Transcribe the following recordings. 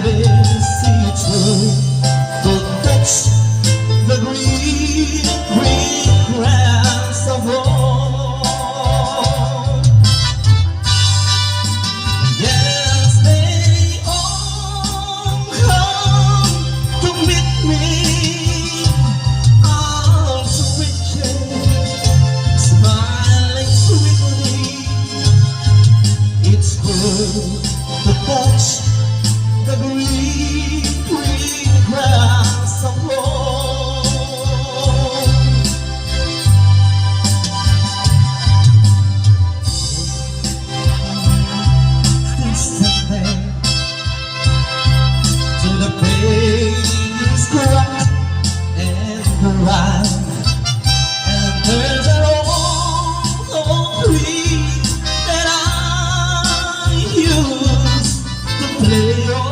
carry seeds to touch the green, green grass of home. Yes, they all come to meet me, all switching, smiling sweetly. It's good to touch the green, green grass of home. Still standing till the pains crack and cry, and there's an old tree that I used to play on.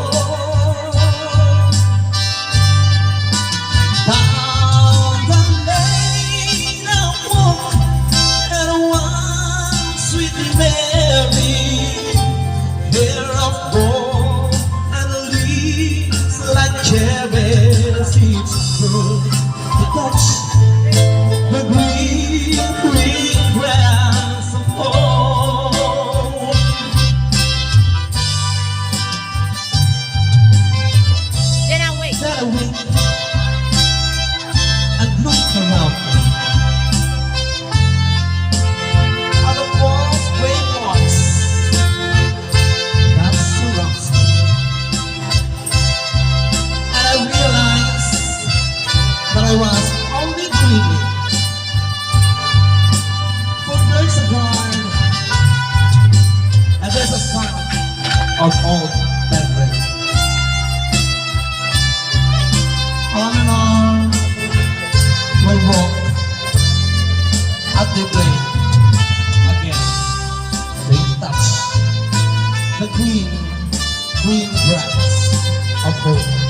Down the lane I walk, and one sweet Mary, hair of gold and leaves like cherry seeds, good to touch the green, green grass of home. Then I wait. Then I wait and look around me. Are the walls waves that surrounds me? And I realized that I was only dreaming. For there's a God, and there's a sound of old memories. On and on we'll walk at the way again. They touch the green, green grass of home.